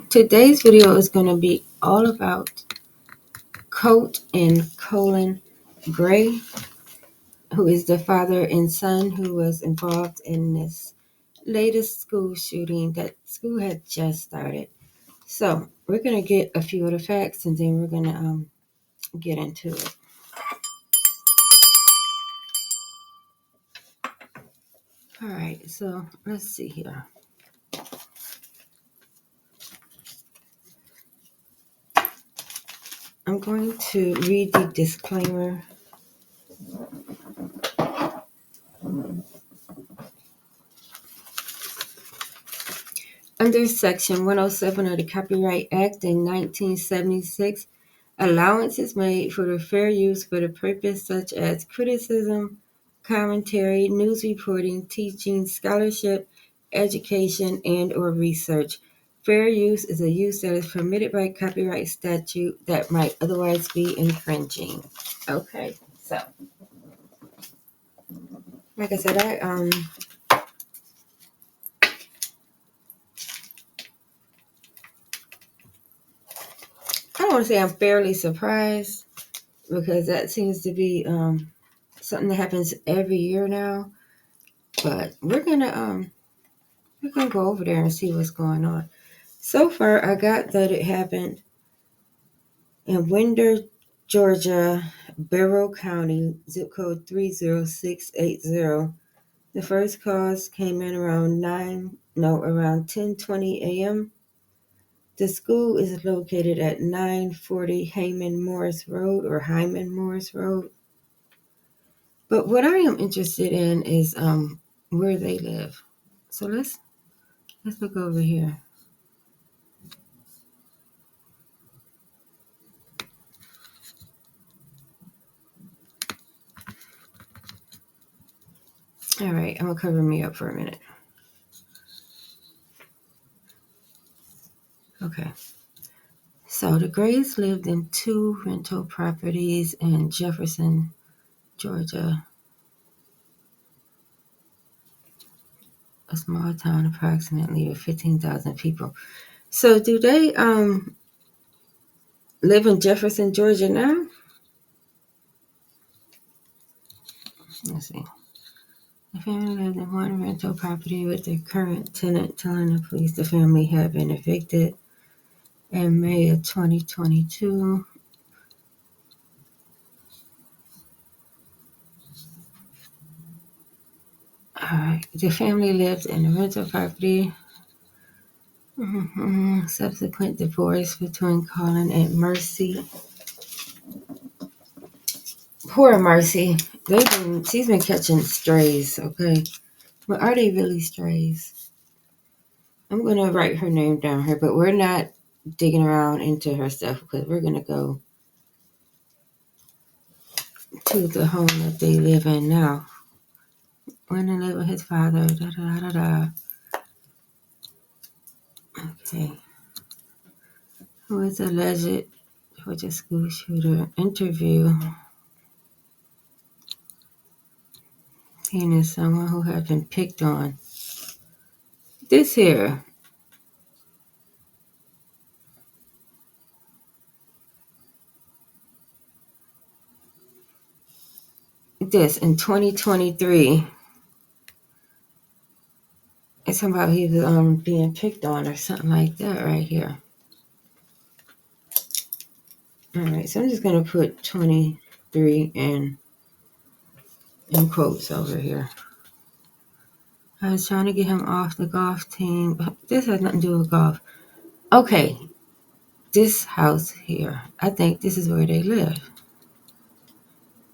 Today's video is going to be all about Colt and Colin Gray, who is the father and son who was involved in this latest school shooting that school had just started. So we're going to get a few of the facts and then we're going to get into it. All right, so let's see here. I'm going to read the disclaimer. Under Section 107 of the Copyright Act in 1976, allowance is made for the fair use for the purpose such as criticism, commentary, news reporting, teaching, scholarship, education, and or research. Fair use is a use that is permitted by copyright statute that might otherwise be infringing. Okay, so like I said, I don't want to say I'm fairly surprised because that seems to be something that happens every year now. But we're gonna go over there and see what's going on. So far, I got that it happened in Winder, Georgia, Barrow County, zip code 30680. The first calls came in around 10:20 a.m. The school is located at 940 Hyman Morris Road or Hyman Morris Road. But what I am interested in is where they live. So let's look over here. All right, I'm gonna cover me up for a minute. Okay. So the Grays lived in two rental properties in Jefferson, Georgia, a small town approximately with 15,000 people. So do they live in Jefferson, Georgia now? Let's see. The family lived in one rental property with their current tenant telling the police the family had been evicted in May of 2022. All right. The family lived in the rental property. Subsequent divorce between Colin and Mercy. Poor Mercy. She's been catching strays, okay? But are they really strays? I'm going to write her name down here, but we're not digging around into her stuff because we're going to go to the home that they live in now. When they live with his father, Okay. Who is alleged for the school shooter interview? Seen as someone who had been picked on. This here. This in 2023. It's about he was being picked on or something like that right here. All right, so I'm just gonna put 23 in quotes over here. I was trying to get him off the golf team, but this has nothing to do with golf. Okay, this house here. I think this is where they live.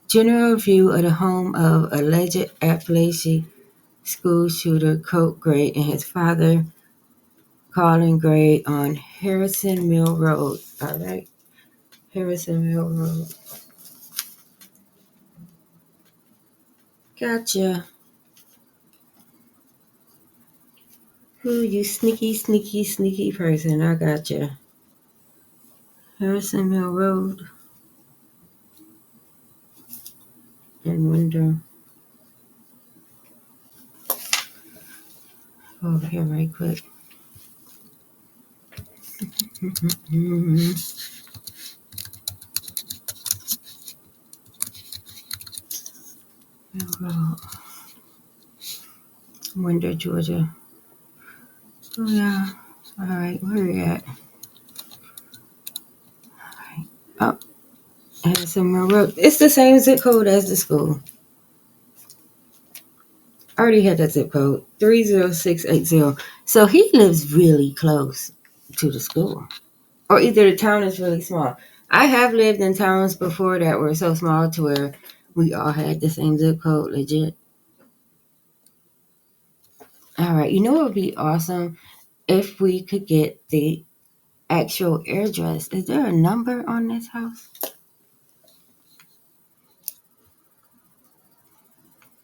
General view of the home of alleged Appalachian school shooter Colt Gray and his father, Colin Gray, on Harrison Mill Road. All right, Harrison Mill Road. Gotcha. Ooh, you sneaky, sneaky, sneaky person. I gotcha. Harrison Mill Road and window. Over here right quick. Winter, Georgia. Oh yeah. All right, where are we at? All right. Oh, I have some more work. It's the same zip code as the school. I already had that zip code, 30680. So he lives really close to the school. Or either the town is really small. I have lived in towns before that were so small to where we all had the same zip code, legit. All right, you know what would be awesome if we could get the actual address. Is there a number on this house?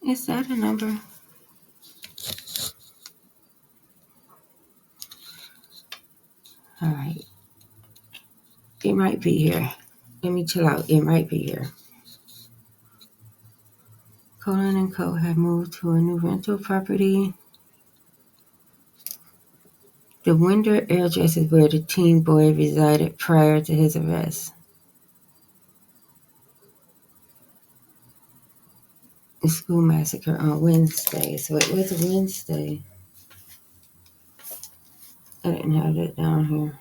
Is that a number? All right, it might be here. Let me chill out. It might be here. Colin and Colt have moved to a new rental property. The Winder address is where the teen boy resided prior to his arrest. The school massacre on Wednesday. So it was a Wednesday. I didn't have that down here.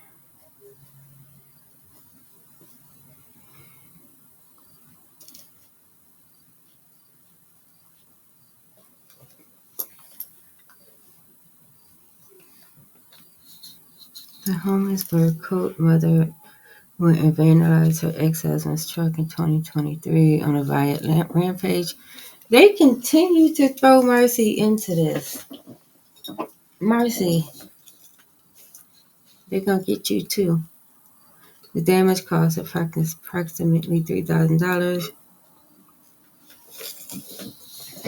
The home is where Colt mother went and vandalized her ex-husband's truck in 2023 on a violent rampage. They continue to throw Marcy into this. Marcy, they're going to get you too. The damage cost approximately $3,000.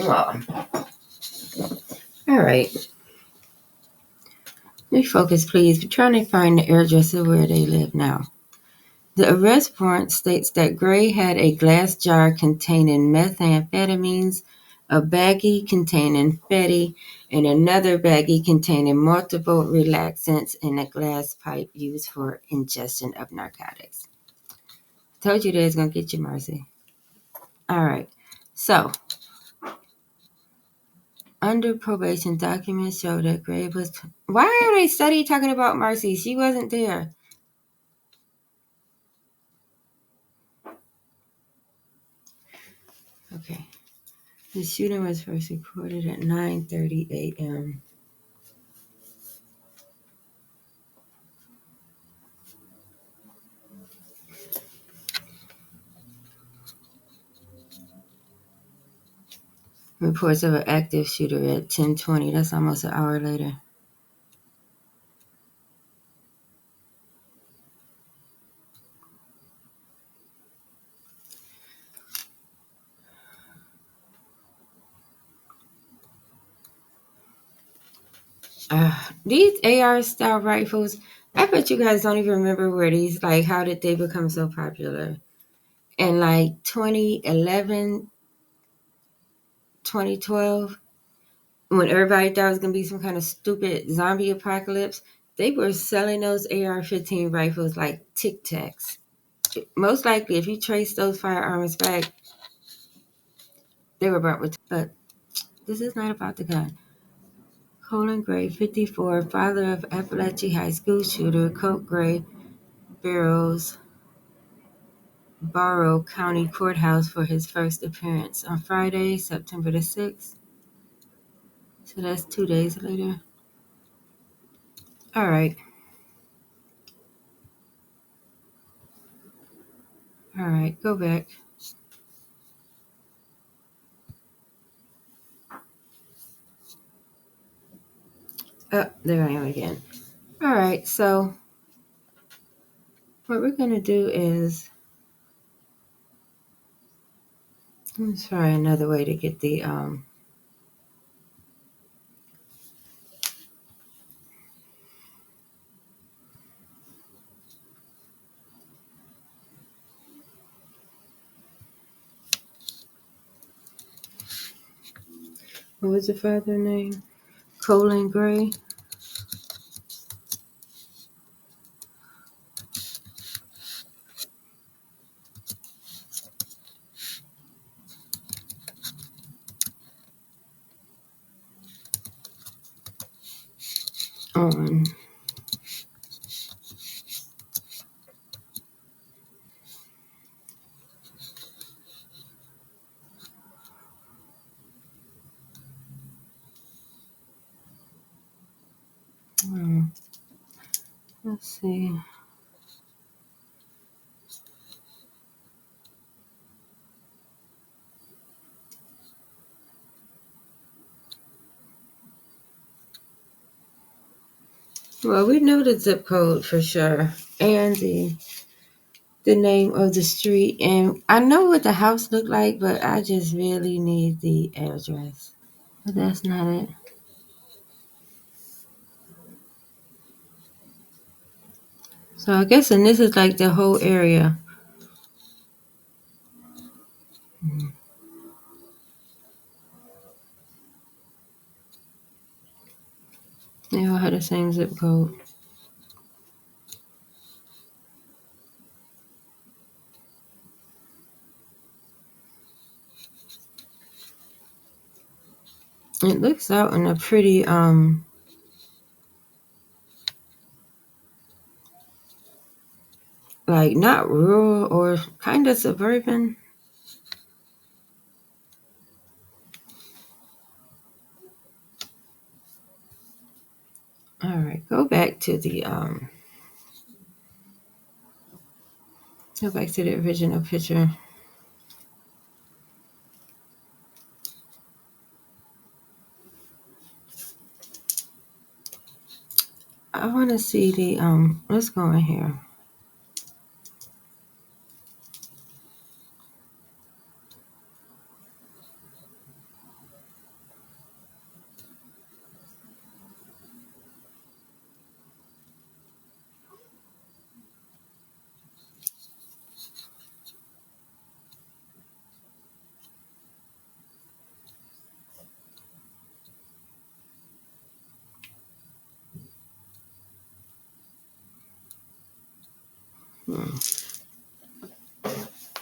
Oh. All right. Refocus, please. We're trying to find the address of where they live now. The arrest warrant states that Gray had a glass jar containing methamphetamines, a baggie containing Fetty, and another baggie containing multiple relaxants and a glass pipe used for ingestion of narcotics. Told you they was going to get you, Marcy. All right. So, under probation, documents show that Gray was... Why are they study talking about Marcy? She wasn't there. Okay. The shooting was first reported at 9:30 a.m. Reports of an active shooter at 10:20. That's almost an hour later. These AR style rifles, I bet you guys don't even remember where these, like, how did they become so popular? In like 2011, 2012, when everybody thought it was going to be some kind of stupid zombie apocalypse, they were selling those AR-15 rifles like Tic Tacs. Most likely, if you trace those firearms back, they were bought with. But this is not about the gun. Colin Gray, 54, father of Appalachia High School shooter Colt Gray, Barrows, Barrow County Courthouse for his first appearance on Friday, September the 6th. So that's 2 days later. All right. All right, go back. Oh, there I am again. All right, so what we're going to do is, let's try another way to get the, what was the father's name? Colin Gray. Let's see. Well, we know the zip code for sure, and the name of the street, and I know what the house looked like, but I just really need the address. But that's not it. So I guess, and this is like the whole area. They all had the same zip code. It looks out in a pretty like not rural or kind of suburban. All right, go back to the original picture. I want to see the let's go in here.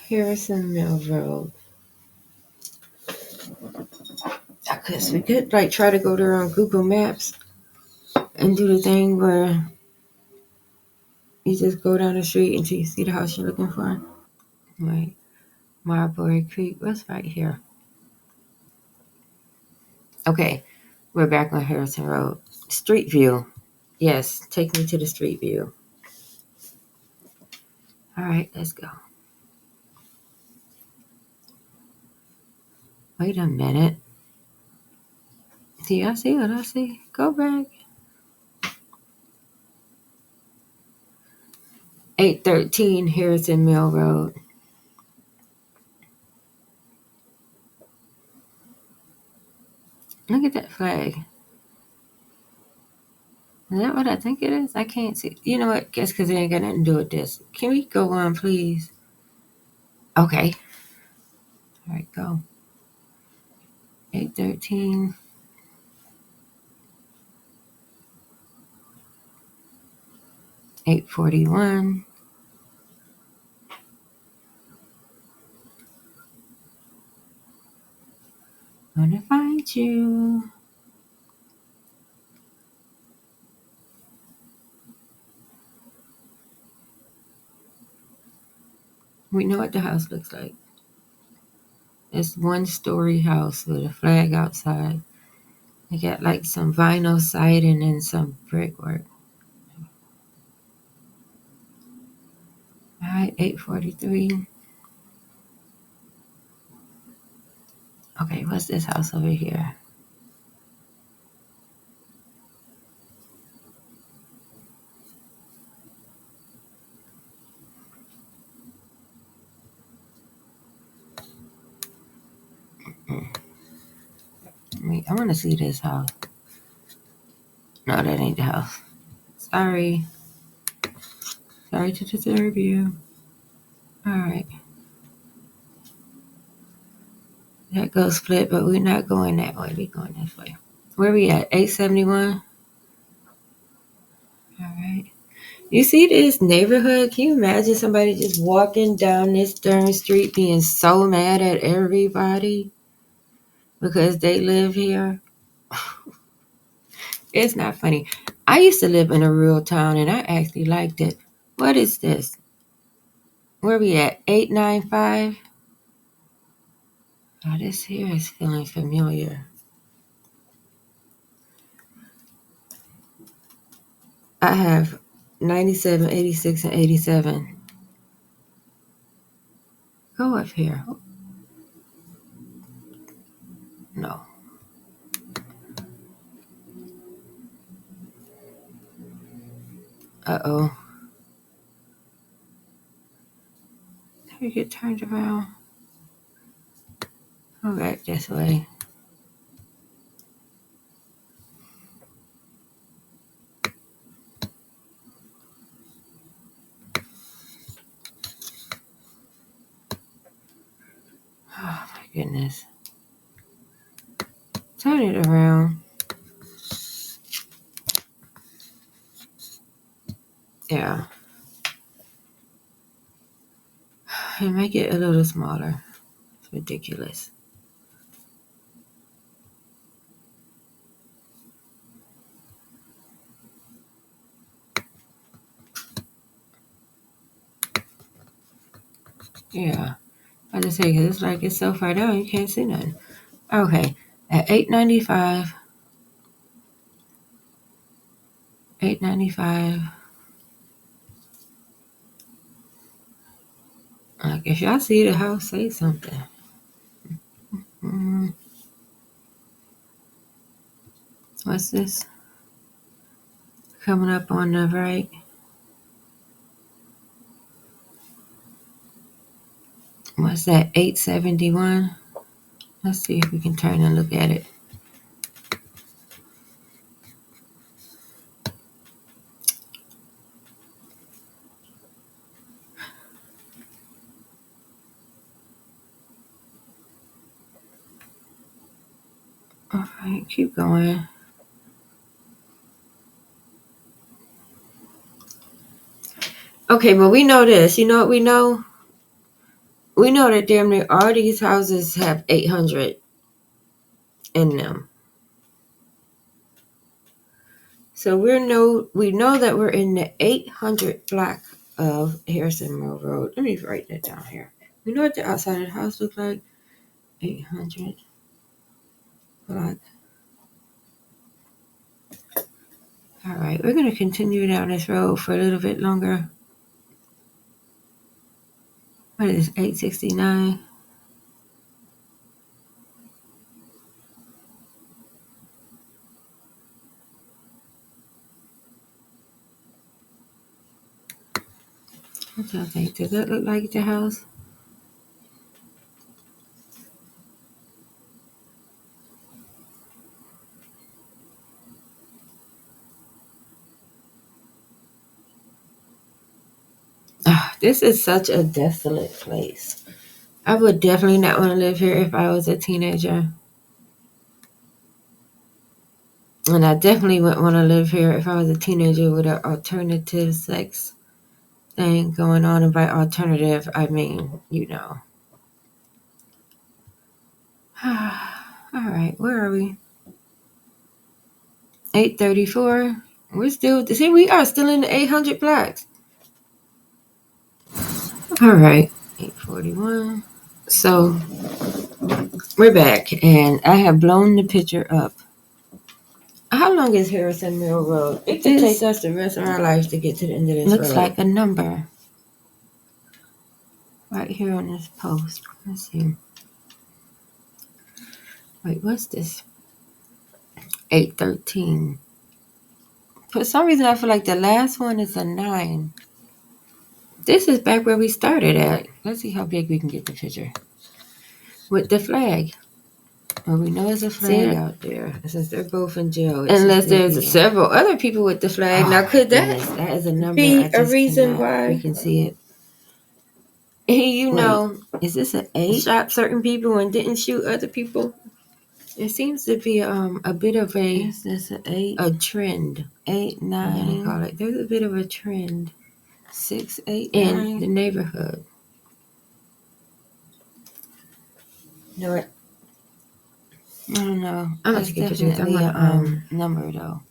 Harrison Mill Road. I guess we could like try to go there on Google Maps and do the thing where you just go down the street until you see the house you're looking for. Right. Marbury Creek. What's right here? Okay. We're back on Harrison Road. Street view. Yes. Take me to the street view. All right. Let's go. Wait a minute. Do y'all see what I see? Go back. 813 Harrison Mill Road. Look at that flag. Is that what I think it is? I can't see. You know what? Guess because it ain't got nothing to do with this. Can we go on, please? Okay. All right, go. 813. 841. Gonna find you. We know what the house looks like. It's one-story house with a flag outside. They got like some vinyl siding and some brickwork. All right, 843. Okay, what's this house over here? I want to see this house. No, that ain't the house. Sorry. Sorry to disturb you. All right. That goes split, but we're not going that way. We're going this way. Where we at? 871? All right. You see this neighborhood? Can you imagine somebody just walking down this darn street being so mad at everybody because they live here? It's not funny. I used to live in a rural town and I actually liked it. What is this? Where we at? 895? Oh, this here is feeling familiar. I have 97, 86, and 87. Go up here. No. Uh-oh. Let me get turned around. Go back this way. Oh, my goodness. Turn it around. Yeah. And make it a little smaller. It's ridiculous. Yeah. I just say, because it's like it's so far down, you can't see nothing. Okay. At 895. 895. Like, if y'all see the house, say something. What's this? Coming up on the right. What's that? 871. Let's see if we can turn and look at it. All right, keep going. Okay, but we know this. You know what we know? We know that damn near all these houses have 800 in them. So we know that we're in the 800 block of Harrison Mill Road. Let me write that down here. We know what the outside of the house looks like. 800 block. All right, we're going to continue down this road for a little bit longer. What is this, 869? What do y'all think? Does that look like the house? This is such a desolate place. I would definitely not want to live here if I was a teenager. And I definitely wouldn't want to live here if I was a teenager with an alternative sex thing going on. And by alternative, I mean, you know. All right, where are we? 834. We are still in the 800 blocks. All right, 841. So we're back, and I have blown the picture up. How long is Harrison Mill Road? It could take us the rest of our lives to get to the end of this road. Looks like a number right here on this post. Let's see. Wait, what's this? 813. For some reason, I feel like the last one is a 9. This is back where we started at. Let's see how big we can get the picture. With the flag. Well, we know there's a flag out there. Since they're both in jail. Unless there's several other people with the flag. Now, could that is a number be a reason why we can see it? You know, is this an 8? Shot certain people and didn't shoot other people? It seems to be a bit of a... Is this an 8? A trend. 8, 9. Call it. There's a bit of a trend. 6, 8, 9. In the neighborhood. You know what? I don't know. I'm going to take a picture. I'm going to number, though.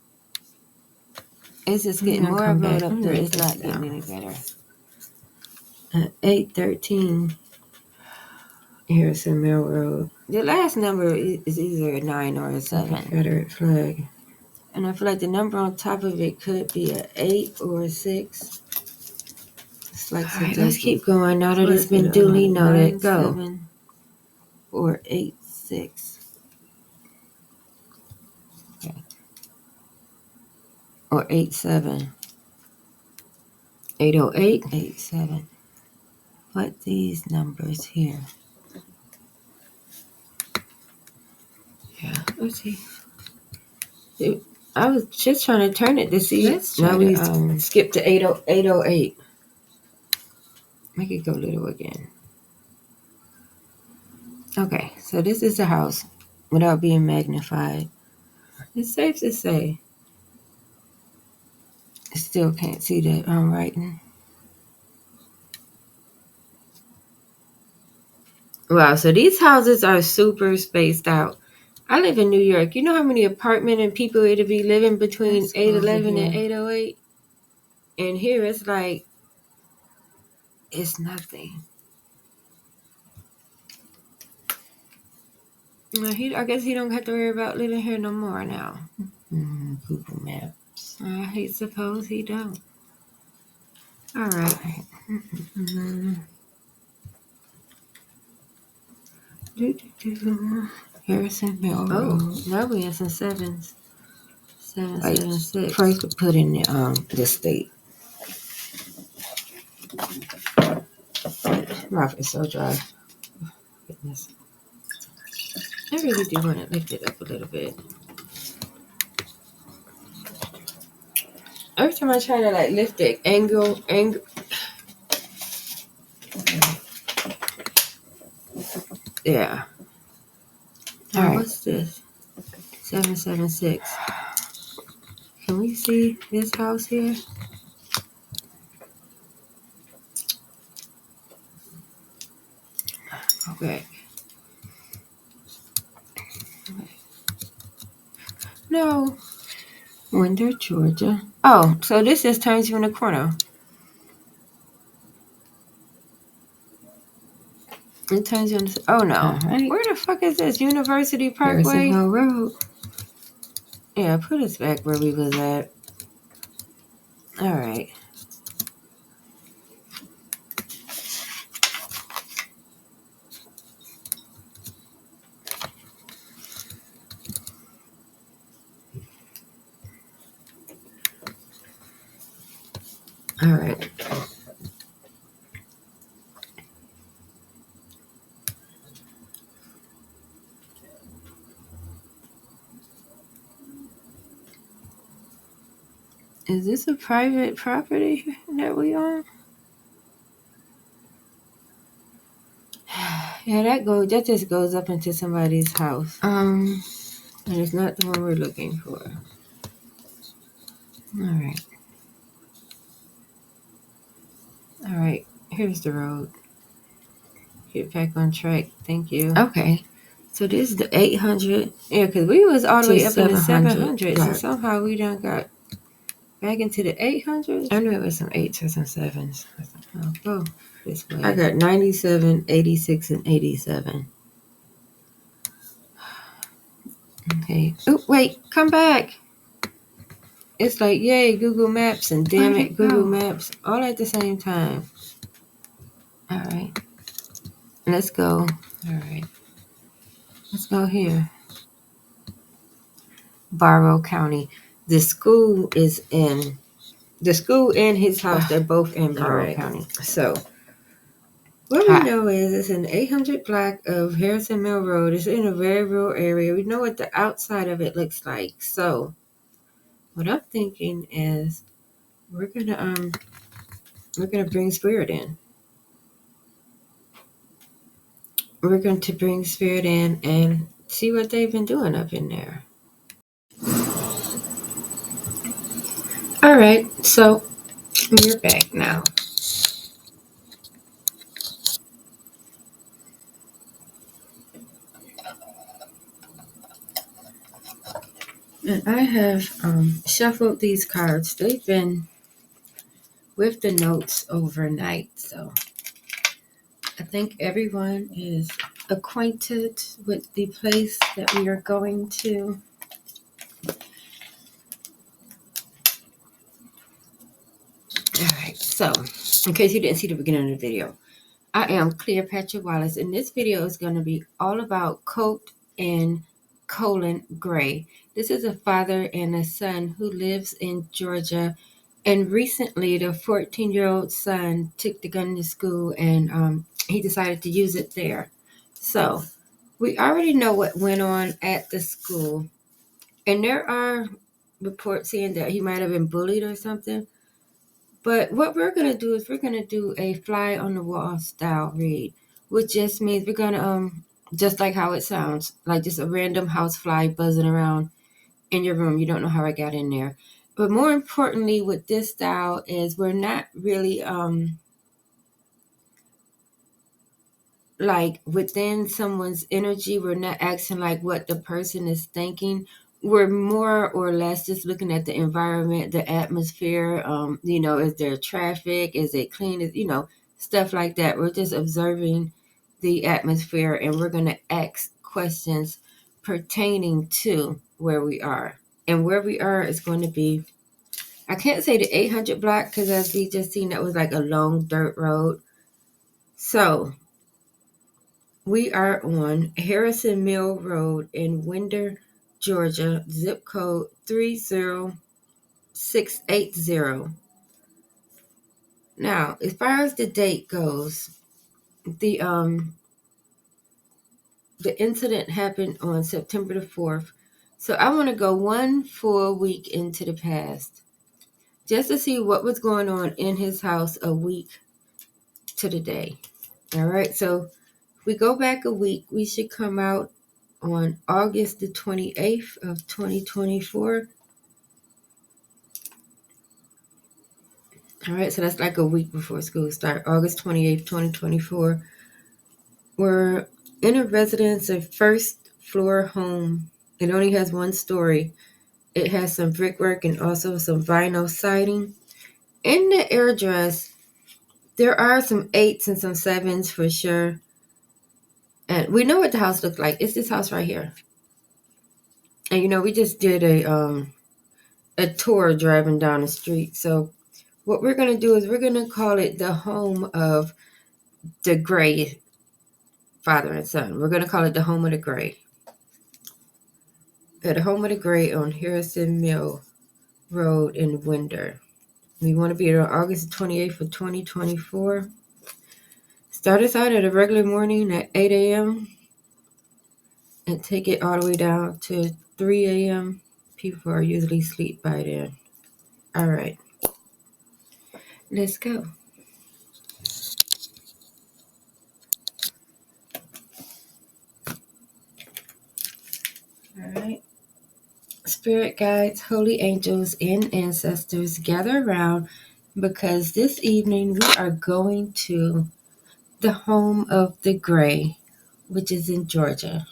It's just getting more of road up there. It's not getting any better. 813. Harrison Mill Road. The last number is either a 9 or a 7. Confederate flag. And I feel like the number on top of it could be an 8 or a 6. It's like all right, let's keep going now that it's been duly noted. 9, 7, or 8, 6. Okay. Or 8, 7. 808, 8, 7. What these numbers here? Yeah, let's see. I was just trying to turn it to see. Now we skip to 808. Make it go little again. Okay, so this is the house without being magnified. It's safe to say. I still can't see that I'm writing. Wow, so these houses are super spaced out. I live in New York. You know how many apartment and people it'll be living between 811 and 808? And here it's like, it's nothing. I guess he don't have to worry about living here no more now. Google Maps. I suppose he don't. All right. Harrison Mill Road. Oh, now we have some 7s. 776. First, we put in the state. Mouth is so dry. Goodness. I really do want to lift it up a little bit. Every time I try to like lift it, angle. Yeah. All right. What's this? 776. Can we see this house here? Okay. No. Winter, Georgia. Oh, so this just turns you in a corner. It turns you in. Oh no. Right. Where the fuck is this? University Parkway? Harrison Hill Road. Yeah, put us back where we was at. All right. All right. Is this a private property that we own? Yeah, that just goes up into somebody's house. And it's not the one we're looking for. All right. Here's the road. Get back on track. Thank you. Okay. So this is the 800. Yeah, because we was all the way up in the 700s. So somehow we done got back into the 800s. I knew it was some 8s or some 7s. I'll go this way. I got 97, 86, and 87. Okay. Oh, wait. Come back. It's like, yay, Google Maps, and damn it, Google Maps, all at the same time. All right. Let's go. All right. Let's go here. Barrow County. The school and his house, they're both in Barrow County. So, what we know is it's an 800 block of Harrison Mill Road. It's in a very rural area. We know what the outside of it looks like. So, what I'm thinking is we're gonna bring Spirit in. We're going to bring Spirit in and see what they've been doing up in there. All right, so we're back now. And I have shuffled these cards. They've been with the notes overnight, so I think everyone is acquainted with the place that we are going to. in case you didn't see the beginning of the video. I am Cleopatra Wallace, and this video is going to be all about Colt and Colin Gray. This is a father and a son who lives in Georgia, and recently the 14-year-old son took the gun to school and he decided to use it there. So we already know what went on at the school, and there are reports saying that he might have been bullied or something. But what we're going to do is we're going to do a fly on the wall style read, which just means we're going to, just like how it sounds, like just a random house fly buzzing around in your room. You don't know how I got in there. But more importantly with this style is we're not really like within someone's energy. We're not acting like what the person is thinking. We're more or less just looking at the environment, the atmosphere. Is there traffic? Is it clean? Stuff like that. We're just observing the atmosphere, and we're going to ask questions pertaining to where we are. And where we are is going to be, I can't say the 800 block because as we just seen, that was like a long dirt road. So we are on Harrison Mill Road in Winder, Georgia, zip code 30680. Now, as far as the date goes, the incident happened on September the 4th. So I want to go one full week into the past just to see what was going on in his house a week to the day. All right, so if we go back a week, we should come out on August the 28th of 2024. All right, so that's like a week before school starts. August 28th, 2024. We're in a residence, a first floor home. It only has one story. It has some brickwork and also some vinyl siding. In the address, there are some 8s and some 7s for sure. And we know what the house looks like. It's this house right here. And we just did a tour driving down the street. So what we're going to do is we're going to call it the home of the Gray father and son. We're going to call it the home of the Gray. At the home of the Gray on Harrison Mill Road in Winder. We want to be there on August 28th of 2024. Start us out at a regular morning at 8 a.m. and take it all the way down to 3 a.m. People are usually asleep by then. All right. Let's go. All right. Spirit guides, holy angels, and ancestors, gather around because this evening we are going to the home of the Gray, which is in Georgia.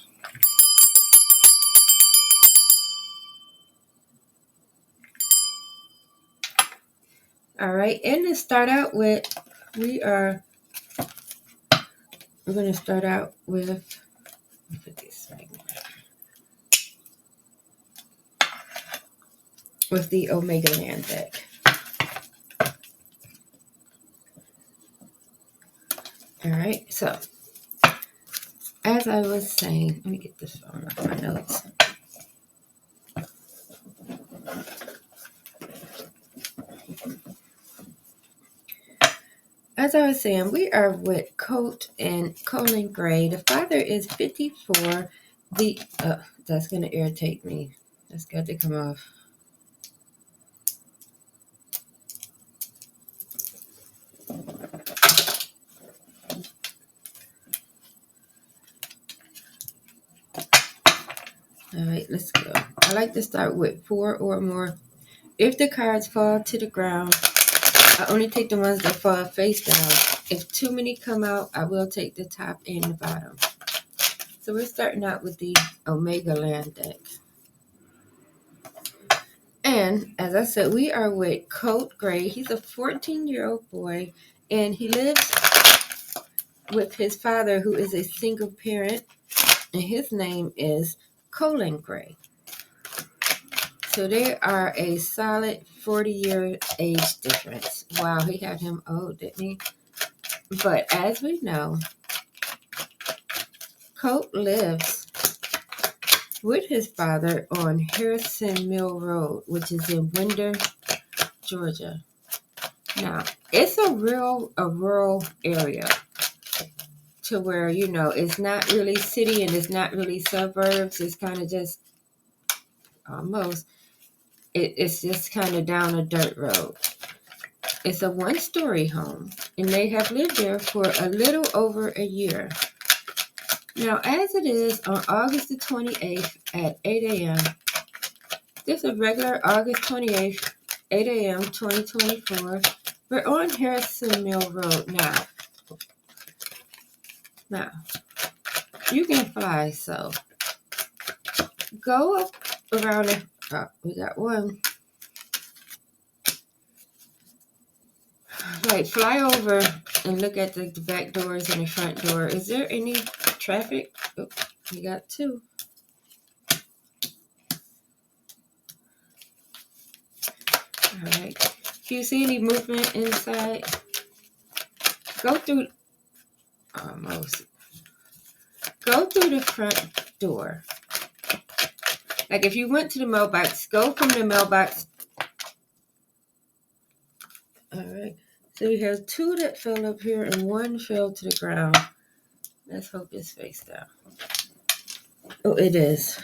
All right, and to start out with, we're going to start out with, let me put this right now, with the Omega Land deck. All right, so as I was saying, let me get this phone off my notes. As I was saying, we are with Colt and Colin Gray. The father is 54. That's going to irritate me. That's got to come off. All right, let's go. I like to start with 4 or more. If the cards fall to the ground, I only take the ones that fall face down. If too many come out, I will take the top and the bottom. So we're starting out with the Omega Land deck. And as I said, we are with Colt Gray. He's a 14-year-old boy, and he lives with his father, who is a single parent, and his name is Colin Gray. So they are a solid 40-year age difference. Wow, he had him old, didn't he? But as we know, Colt lives with his father on Harrison Mill Road, which is in Winder, Georgia. Now, it's a rural area to where, it's not really city and it's not really suburbs. It's kind of just almost, it's just kind of down a dirt road. It's a one-story home, and they have lived there for a little over a year. Now, as it is on August the 28th at 8 a.m., this is a regular August 28th, 8 a.m., 2024. We're on Harrison Mill Road now. Now, you can fly, so go up around the, we got one. Right, fly over and look at the back doors and the front door. Is there any traffic? Oh, we got two. All right. If you see any movement inside, go through the front door. Like if you went to the mailbox, go from the mailbox. All right. So we have two that fell up here and one fell to the ground. Let's hope it's face down. Oh, it is.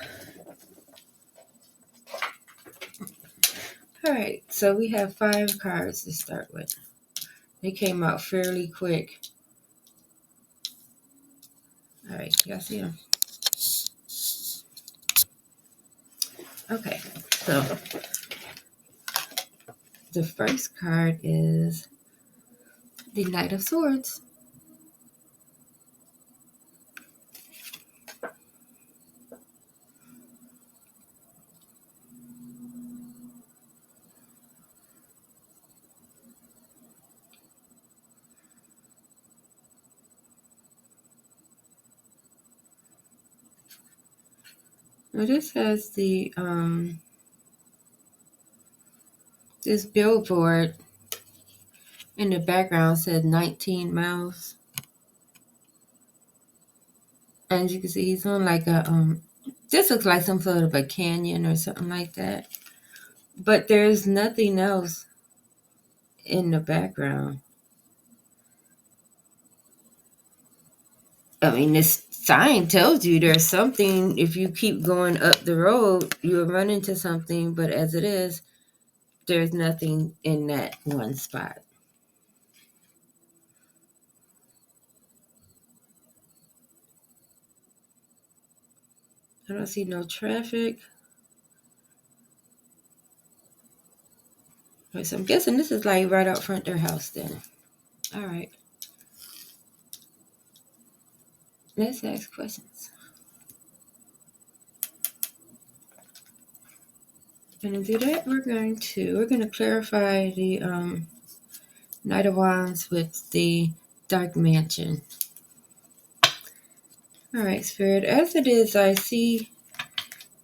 All right. So we have 5 cards to start with. They came out fairly quick. All right. Y'all see them? Okay. So the first card is the Knight of Swords. Now this has the this billboard in the background said 19 miles. And you can see he's on like a this looks like some sort of a canyon or something like that. But there's nothing else in the background. I mean, this sign tells you there's something. If you keep going up the road, you'll run into something. But as it is, there's nothing in that one spot. I don't see no traffic. Right, so I'm guessing this is like right out front of their house then. All right. Let's ask questions. And to do that, we're going to clarify the Knight of Wands with the Dark Mansion. All right, Spirit. As it is, I see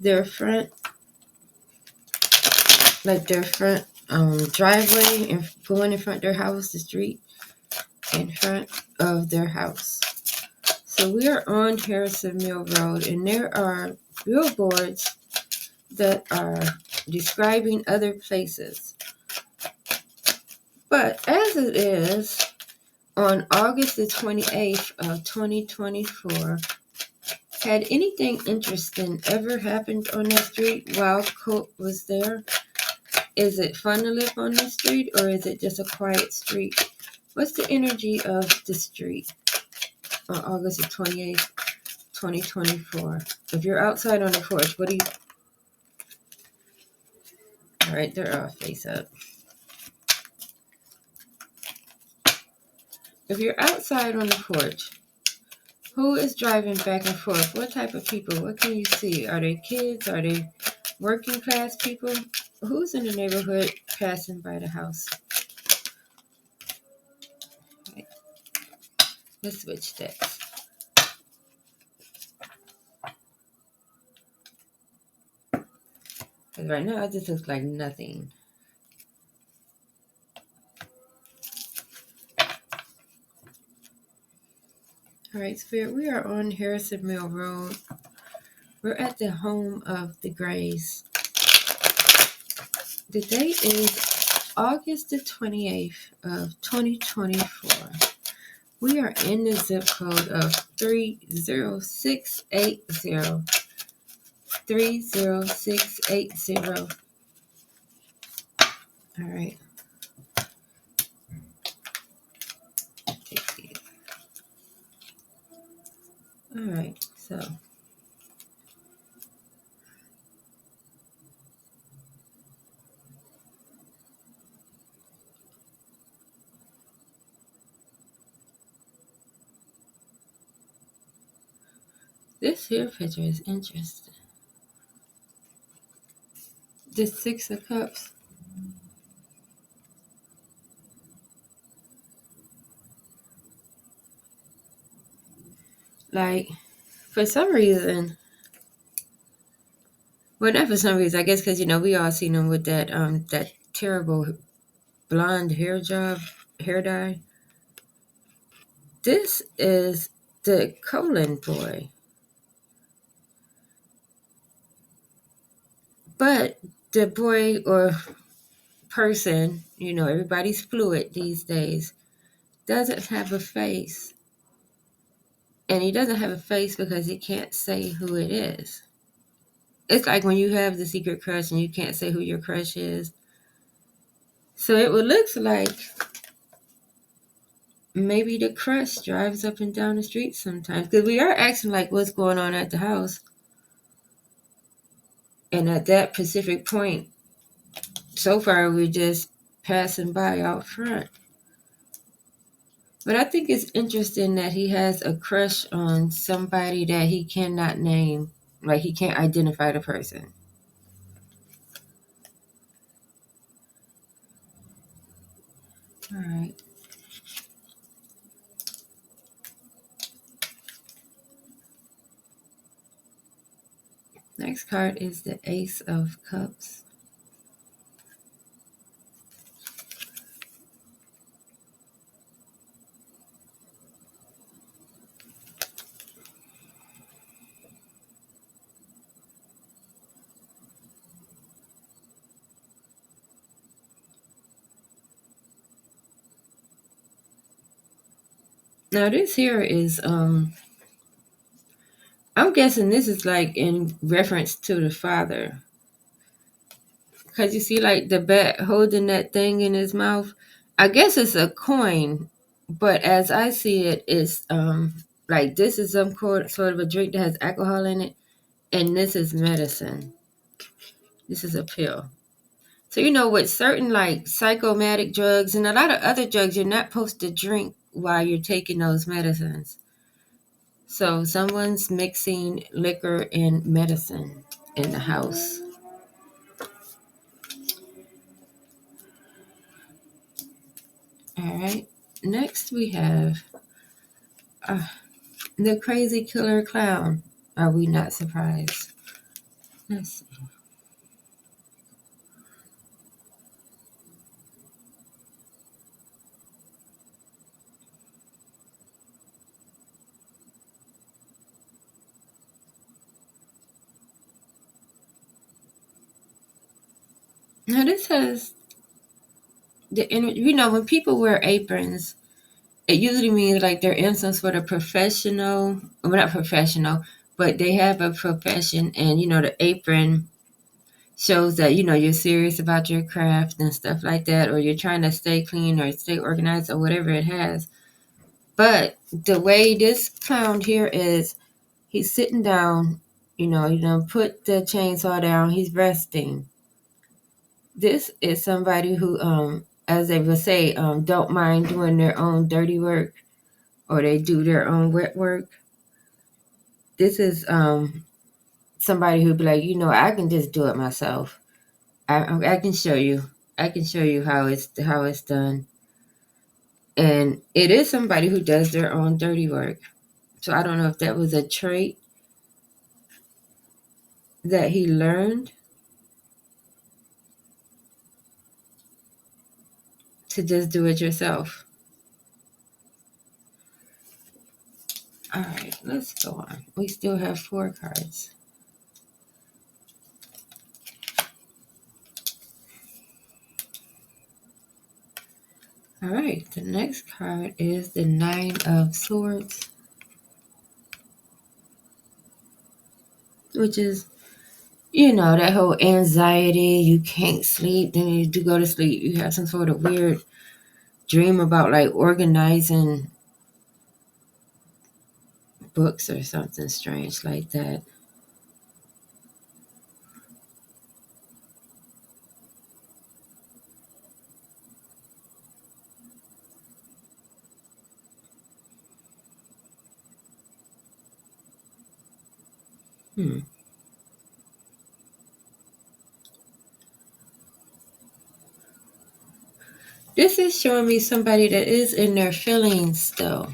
their front driveway and going in front of their house, the street in front of their house. So we are on Harrison Mill Road, and there are billboards that are describing other places. But as it is, on August the 28th of 2024, had anything interesting ever happened on that street while Colt was there? Is it fun to live on this street, or is it just a quiet street? What's the energy of the street on August the 28th, 2024? If you're outside on the porch, what do you... All right, they're all face up. If you're outside on the porch, who is driving back and forth? What type of people? What can you see? Are they kids? Are they working class people? Who's in the neighborhood passing by the house? Right. Let's switch decks. Because right now it just looks like nothing. All right, Spirit, we are on Harrison Mill Road. We're at the home of the Grays. The date is August the 28th of 2024. We are in the zip code of 30680. 30680. All right. All right. So this here picture is interesting. The Six of Cups. Like, for some reason, well, not for some reason, I guess because, we all seen him with that terrible blonde hair dye. This is the Colin boy. But the boy or person, everybody's fluid these days, doesn't have a face. And he doesn't have a face because he can't say who it is. It's like when you have the secret crush and you can't say who your crush is. So it looks like maybe the crush drives up and down the street sometimes. Because we are asking, like, what's going on at the house. And at that specific point, so far, we're just passing by out front. But I think it's interesting that he has a crush on somebody that he cannot name. Like, he can't identify the person. All right. Next card is the Ace of Cups. Now this here is I'm guessing this is like in reference to the father. Because you see like the bat holding that thing in his mouth. I guess it's a coin, but as I see it, it's like this is some sort of a drink that has alcohol in it, and this is medicine. This is a pill. So with certain like psychomatic drugs and a lot of other drugs, you're not supposed to drink while you're taking those medicines. So someone's mixing liquor and medicine in the house. All right. Next we have the crazy killer clown. Are we not surprised? Let's see. Now this has the energy. When people wear aprons, it usually means like they're in some sort of professional, well, not professional, but they have a profession, and the apron shows that you're serious about your craft and stuff like that, or you're trying to stay clean or stay organized or whatever it has. But the way this clown here is, he's sitting down, put the chainsaw down, he's resting. This is somebody who, as they would say, don't mind doing their own dirty work, or they do their own wet work. This is somebody who'd be like, I can just do it myself. I can show you. I can show you how it's done. And it is somebody who does their own dirty work. So I don't know if that was a trait that he learned, to just do it yourself. All right, let's go on. We still have 4 cards. All right, the next card is the 9 of Swords, which is, that whole anxiety. You can't sleep, then you do go to sleep. You have some sort of weird dream about like organizing books or something strange like that. This is showing me somebody that is in their feelings though.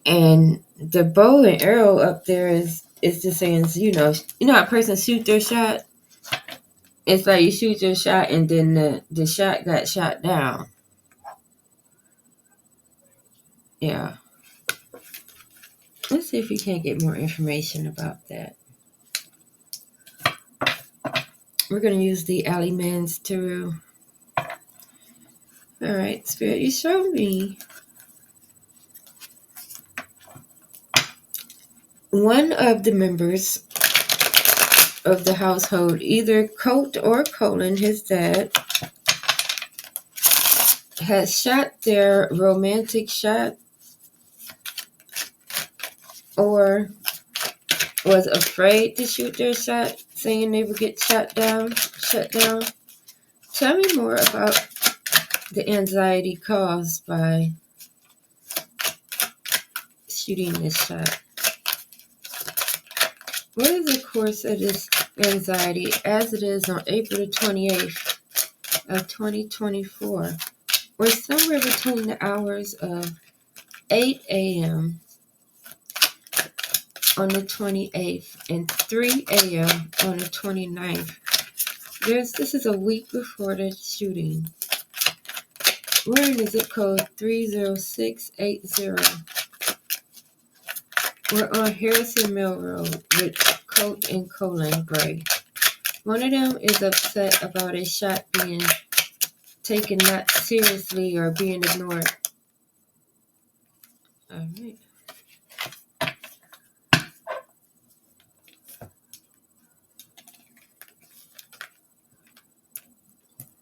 And the bow and arrow up there is just saying, how a person shoot their shot? It's like you shoot your shot and then the shot got shot down. Yeah. Let's see if we can get more information about that. We're going to use the Alley Man's Tarot. All right, Spirit, you showed me one of the members of the household, either Colt or Colin, his dad, has shot their romantic shot or was afraid to shoot their shot, saying they would get shut down. Tell me more about the anxiety caused by shooting this shot. What is the course of this anxiety as it is on April the 28th of 2024? We're somewhere between the hours of 8 a.m. on the 28th and 3 a.m. on the 29th. This is a week before the shooting. We're in the Zipcode 30680. We're on Harrison Mill Road with Colt and Colin Gray. One of them is upset about a shot being taken not seriously or being ignored. All right.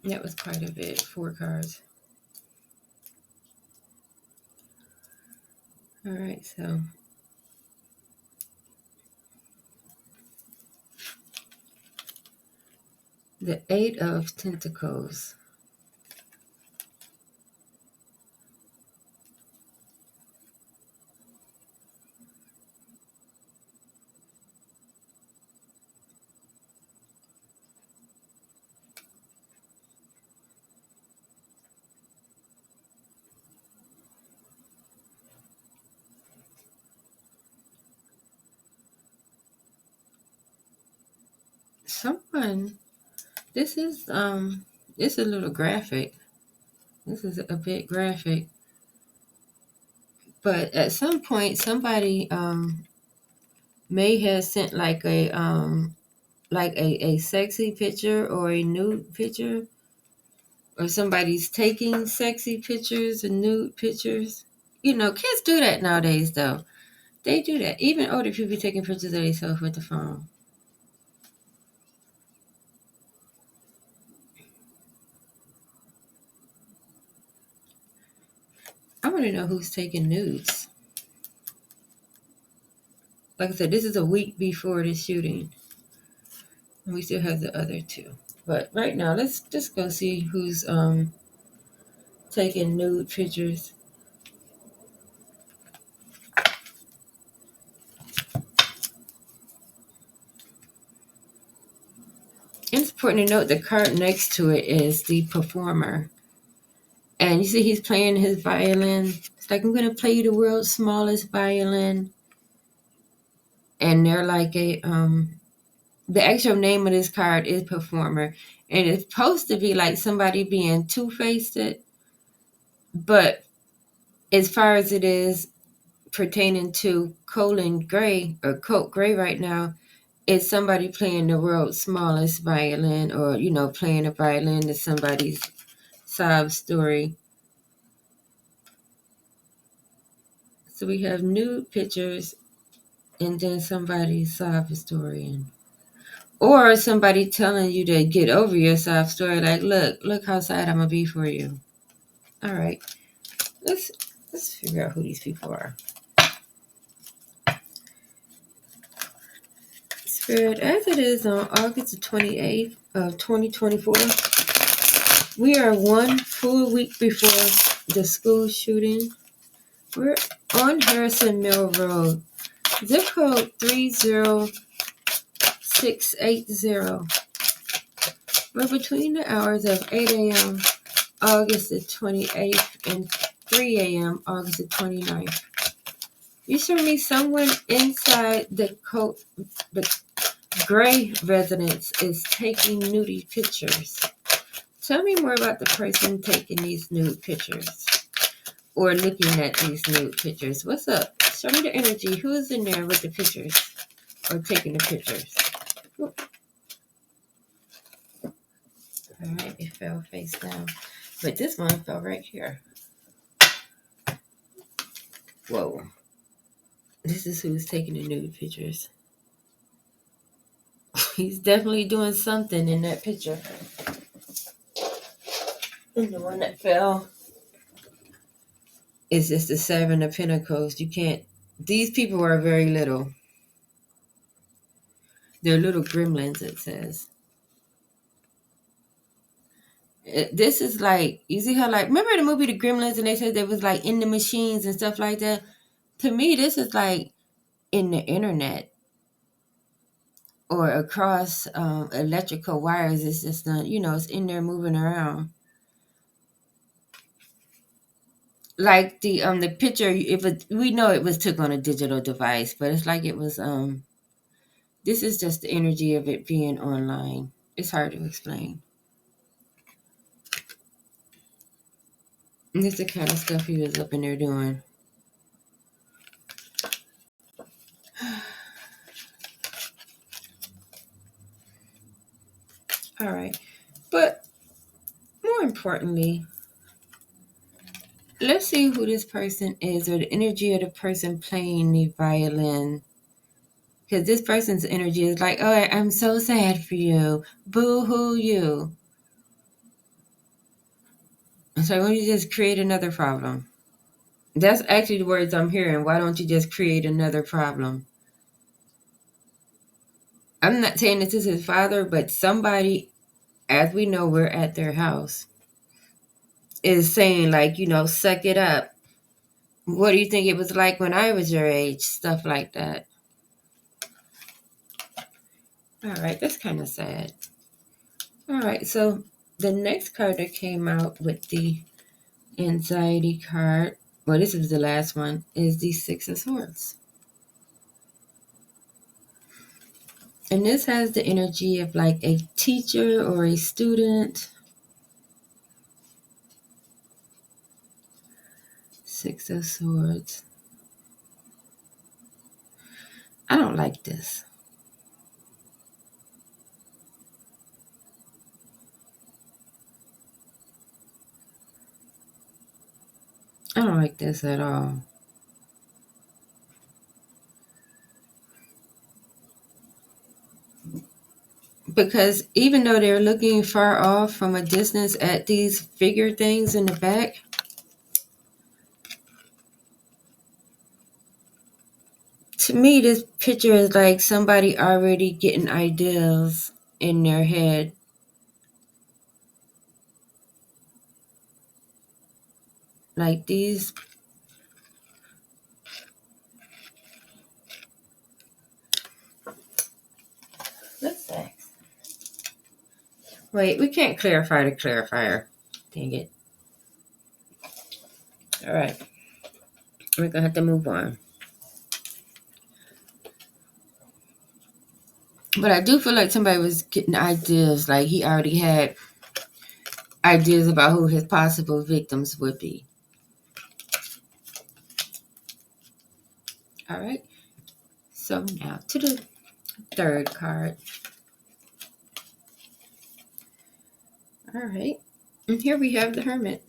That was quite a bit. 4 cards. All right, so the 8 of Tentacles. This is it's a little graphic. This is a bit graphic. But at some point somebody may have sent like a sexy picture or a nude picture, or somebody's taking sexy pictures and nude pictures. Kids do that nowadays though. They do that. Even older people taking pictures of themselves with the phone. I want to know who's taking nudes. Like I said, this is a week before the shooting. And we still have the other 2. But right now, let's just go see who's taking nude pictures. It's important to note the card next to it is the performer. And you see he's playing his violin. It's like, I'm going to play you the world's smallest violin. And they're like the actual name of this card is performer. And it's supposed to be like somebody being two-faced, but as far as it is pertaining to Colin Gray or Colt Gray right now, it's somebody playing the world's smallest violin, or playing a violin to somebody's sob story. So we have nude pictures and then somebody's sob story, or somebody telling you to get over your sob story, like, look how sad I'm gonna be for you. All right, let's figure out who these people are. Spirit, as it is on August the 28th of 2024, we are one full week before the school shooting. We're on Harrison Mill Road, zip code 30680. We're between the hours of 8 a.m. August the 28th and 3 a.m. August the 29th. You show me someone inside the Gray residence is taking nudie pictures. Tell me more about the person taking these nude pictures or looking at these nude pictures. What's up? Show me the energy. Who is in there with the pictures or taking the pictures? All right, it fell face down. But this one fell right here. Whoa. This is who's taking the nude pictures. He's definitely doing something in that picture. And the one that fell is just the Seven of Pentacles. These people are very little. They're little gremlins, it says. This is like, you see how, like, remember the movie The Gremlins, and they said they was like in the machines and stuff like that? To me, this is like in the internet or across electrical wires. It's just not, it's in there moving around. Like the picture, we know it was took on a digital device, but it's like it was this is just the energy of it being online. It's hard to explain. And this is the kind of stuff he was up in there doing. All right. But more importantly, let's see who this person is, or the energy of the person playing the violin. Because this person's energy is like, oh, I'm so sad for you. Boo-hoo you. So why don't you just create another problem? That's actually the words I'm hearing. Why don't you just create another problem? I'm not saying this is his father, but somebody, as we know, we're at their house, is saying, like, suck it up. What do you think it was like when I was your age? Stuff like that. All right, that's kind of sad. All right, so the next card that came out with the anxiety card, well, this is the last one, is the Six of Swords. And this has the energy of like a teacher or a student. Six of Swords. I don't like this. I don't like this at all. Because even though they're looking far off from a distance at these figure things in the back, to me, this picture is like somebody already getting ideas in their head. Like these. Let's see. Wait, we can't clarify the clarifier. Dang it. All right. We're going to have to move on. But I do feel like somebody was getting ideas, like he already had ideas about who his possible victims would be. All right. So now to the third card. All right. And here we have the Hermit.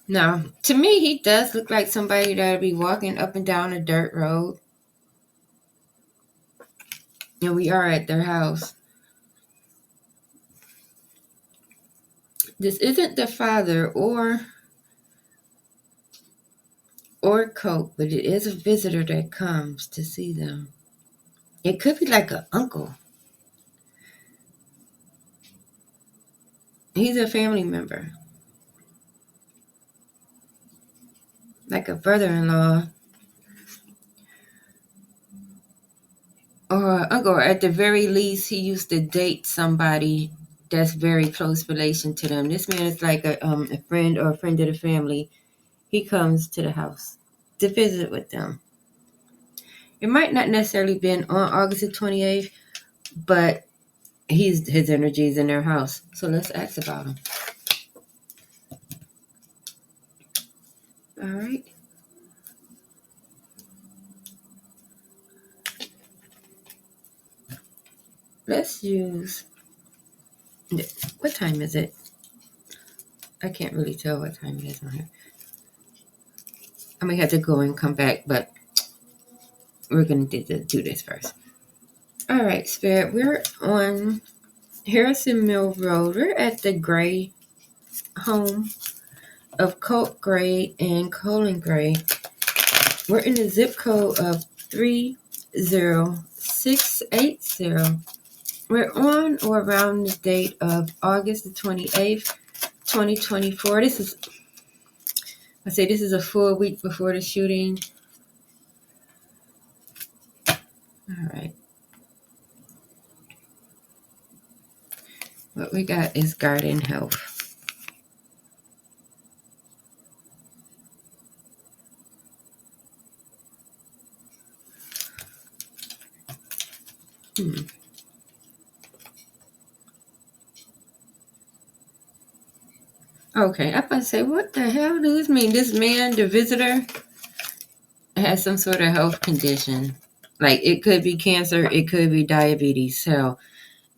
Now, to me, he does look like somebody that'll be walking up and down a dirt road. And we are at their house. This isn't the father or Colt, but it is a visitor that comes to see them. It could be like an uncle. He's a family member. Like a brother-in-law. Or an uncle. Or at the very least, he used to date somebody that's very close relation to them. This man is like a friend or a friend of the family. He comes to the house to visit with them. It might not necessarily been on August the 28th, but his energy is in their house. So let's ask about him. All right. Let's use... What time is it? I can't really tell what time it is on here. I may have to go and come back, but we're going to do this first. All right, Spirit. We're on Harrison Mill Road. We're at the Gray home of Colt Gray and Colin Gray. We're in the zip code of 30680. We're on or around the date of August the 28th, 2024. This is a full week before the shooting. All right. What we got is garden health. Okay, I'm about to say, what the hell does this mean? This man, the visitor, has some sort of health condition. Like, it could be cancer, it could be diabetes. So,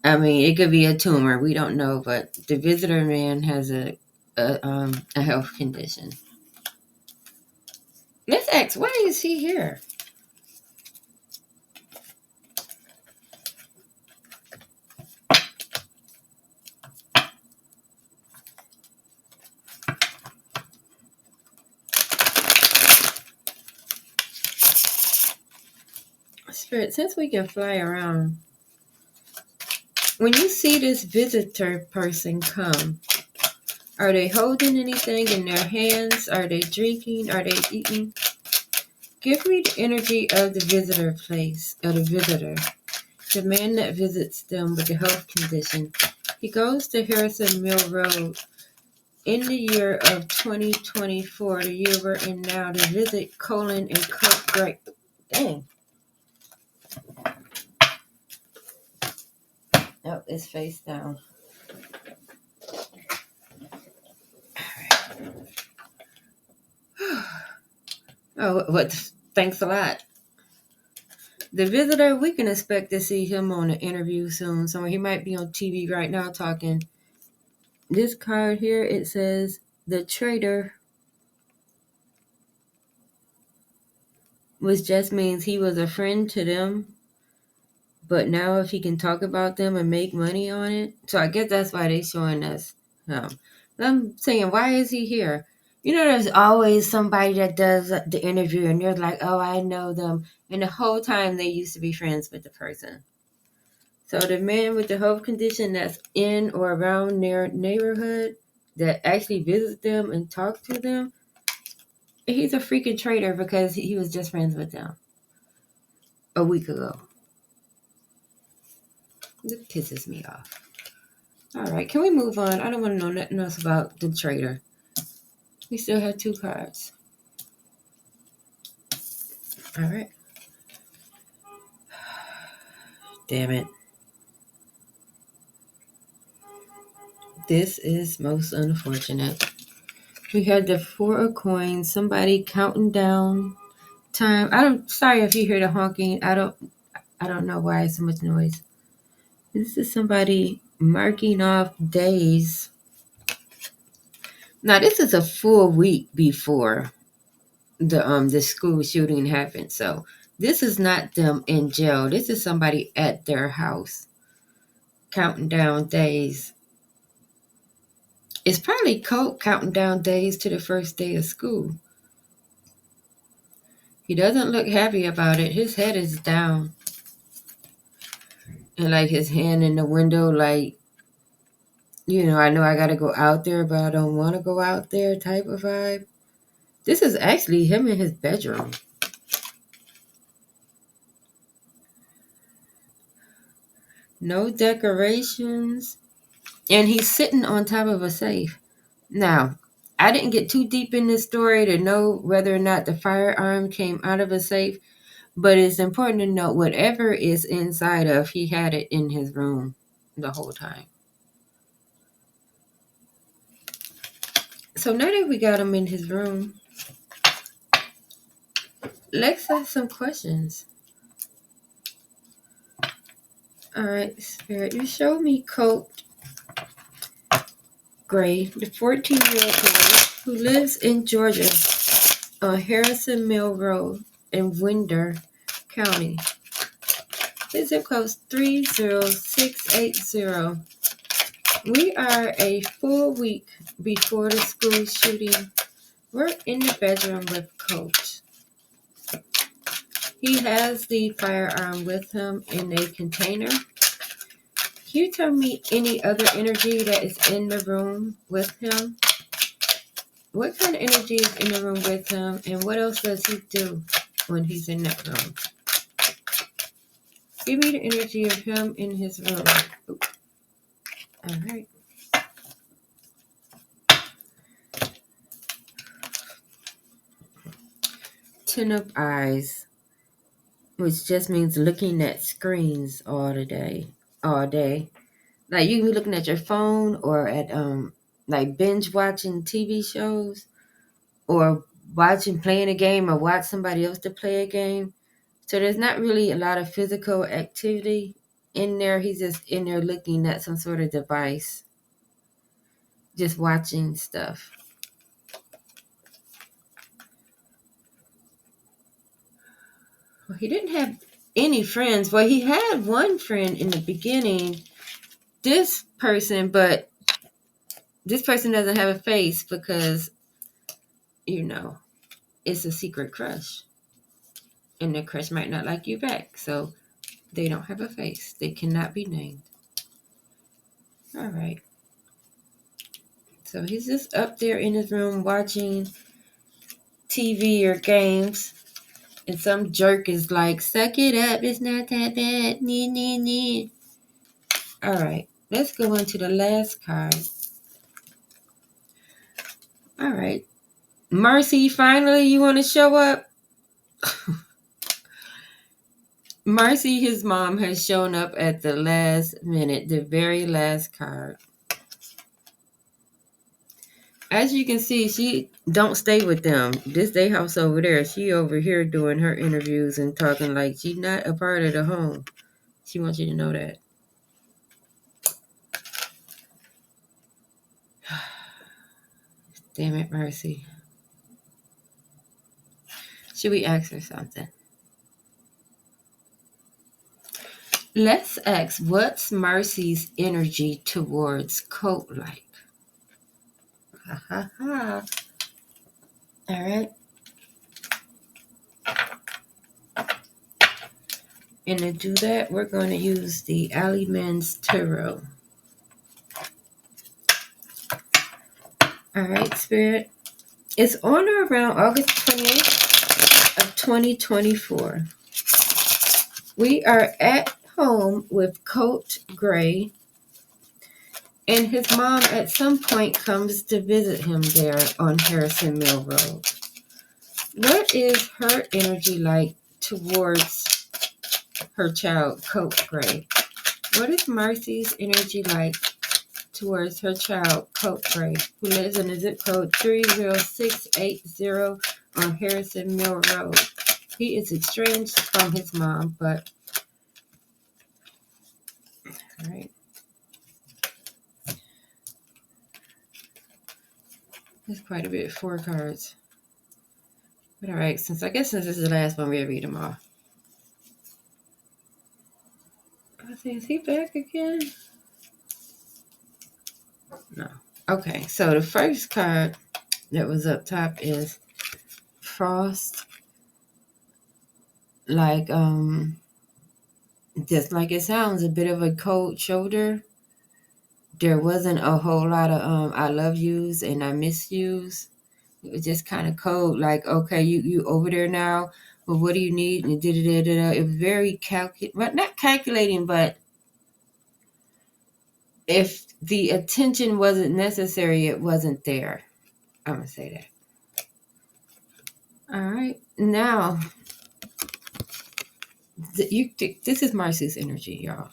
I mean, it could be a tumor. We don't know, but the visitor man has a health condition. Let's ask, why is he here? Spirit, since we can fly around, when you see this visitor person come, are they holding anything in their hands? Are they drinking? Are they eating? Give me the energy of the visitor place, of the visitor, the man that visits them with the health condition. He goes to Harrison Mill Road in the year of 2024, the year we're in now, to visit Colin and Colt Gray. Dang. Oh, it's face down. Oh, what? Thanks a lot. The visitor, we can expect to see him on an interview soon. So he might be on TV right now talking. This card here, it says the traitor, which just means he was a friend to them. But now if he can talk about them and make money on it. So I guess that's why they're showing us him. I'm saying, why is he here? You know, there's always somebody that does the interview and they're like, oh, I know them. And the whole time they used to be friends with the person. So the man with the health condition that's in or around their neighborhood that actually visits them and talks to them, he's a freaking traitor because he was just friends with them a week ago. It pisses me off. All right, can we move on? I don't want to know nothing else about the traitor. We still have 2 cards. All right. Damn it. This is most unfortunate. We had the 4 of coins. Somebody counting down time. Sorry if you hear the honking. I don't know why so much noise. This is somebody marking off days. Now this is a full week before the school shooting happened. So this is not them in jail. This is somebody at their house counting down days. It's probably Colt counting down days to the first day of school. He doesn't look happy about it. His head is down. And like his hand in the window, like, I know I gotta go out there, but I don't want to go out there type of vibe. This is actually him in his bedroom. No decorations. And he's sitting on top of a safe. Now, I didn't get too deep in this story to know whether or not the firearm came out of a safe, but it's important to note whatever is inside of, he had it in his room the whole time. So now that we got him in his room, let's ask some questions. All right, Spirit, you showed me Colt Gray, the 14-year-old boy who lives in Georgia on Harrison Mill Road in Winder County. His zip code is 30680. We are a full week before the school shooting. We're in the bedroom with Colt. He has the firearm with him in a container. Can you tell me any other energy that is in the room with him? What kind of energy is in the room with him, and what else does he do when he's in that room? Give me the energy of him in his room. Oops. All right. Ten of eyes, which just means looking at screens all day. Like you can be looking at your phone or at like binge watching TV shows or playing a game or watch somebody else to play a game. So there's not really a lot of physical activity in there. He's just in there looking at some sort of device, just watching stuff. Well, he didn't have any friends. Well, he had one friend in the beginning, this person, but this person doesn't have a face because, it's a secret crush. And the crush might not like you back. So they don't have a face. They cannot be named. All right. So he's just up there in his room watching TV or games. And some jerk is like, suck it up. It's not that bad. Nee. All right. Let's go on to the last card. All right. Marcy, finally, you want to show up? Marcy, his mom, has shown up at the last minute, the very last card. As you can see, she don't stay with them. This day house over there, she over here doing her interviews and talking like she's not a part of the home. She wants you to know that. Damn it, Marcy. Should we ask her something? Let's ask, what's Marcy's energy towards Colt like? Ha ha ha. All right. And to do that, we're going to use the Aliman's Tarot. All right, Spirit. It's on or around August 28th of 2024. We are at home with Colt Gray, and his mom at some point comes to visit him there on Harrison Mill Road. What is her energy like towards her child, Colt Gray. What is Marcy's energy like towards her child, Colt Gray, who lives in the zip code 30680 on Harrison Mill Road? He is estranged from his mom, but all right. There's quite a bit, 4 cards. But all right, since this is the last one, we'll read them all. I think, is he back again? No. Okay, so the first card that was up top is Frost. Like, just like it sounds, a bit of a cold shoulder. There wasn't a whole lot of I love yous and I miss yous. It was just kind of cold, like, okay, you over there now, but what do you need? And it was very not calculating, but if the attention wasn't necessary, it wasn't there. I'm gonna say that. All right, now this is Marcy's energy, y'all.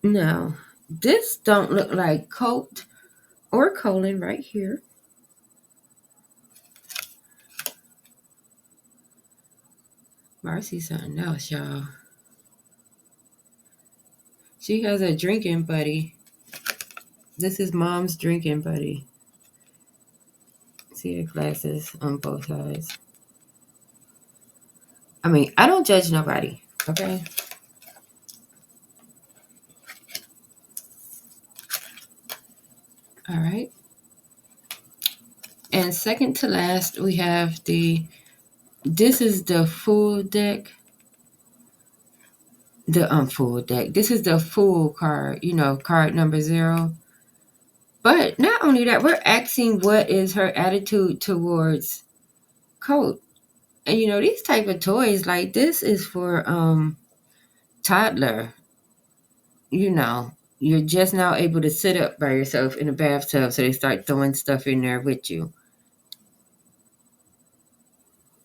Now, this don't look like Colt or Colin right here. Marcy's something else, y'all. She has a drinking buddy. This is mom's drinking buddy. See the glasses on both sides. I mean, I don't judge nobody, okay? All right. And second to last, we have this is the full deck. The full deck. This is the full card, card number 0. But not only that, we're asking what is her attitude towards Colt. And these type of toys, like this is for toddler. You're just now able to sit up by yourself in a bathtub, so they start throwing stuff in there with you.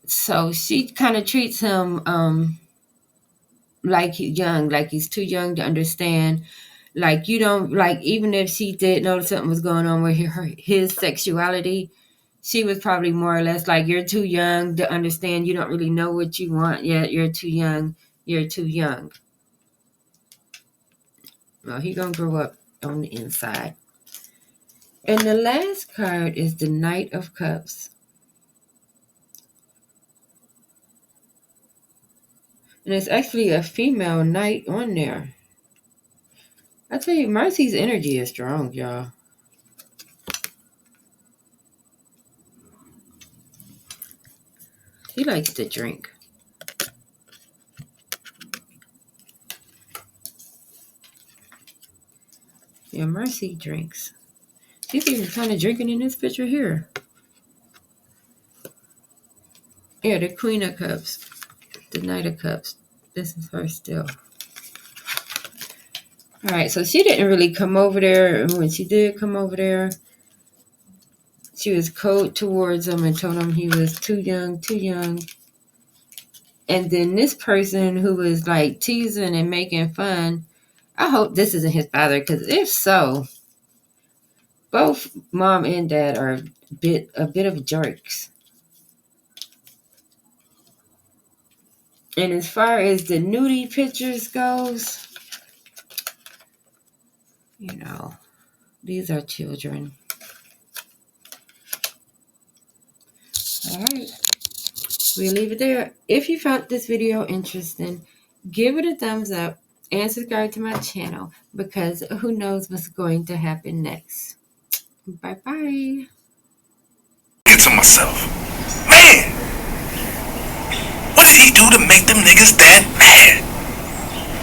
So she kind of treats him like he's young, like he's too young to understand. Like, you don't, like, even if she did know something was going on with his sexuality, she was probably more or less like, you're too young to understand. You don't really know what you want yet. You're too young. You're too young. Well, he gonna grow up on the inside. And the last card is the Knight of Cups. And it's actually a female knight on there. I tell you, Marcy's energy is strong, y'all. He likes to drink. Yeah, Marcy drinks. She's even kind of drinking in this picture here. Yeah, the Queen of Cups. The Knight of Cups. This is her still. All right, so she didn't really come over there. And when she did come over there, she was cold towards him and told him he was too young. And then this person who was like teasing and making fun, I hope this isn't his father, because if so, both mom and dad are a bit of jerks. And as far as the nudie pictures goes, these are children. All right. We'll leave it there. If you found this video interesting, give it a thumbs up and subscribe to my channel, because who knows what's going to happen next. Bye-bye. To myself, man, what did he do to make them niggas that mad?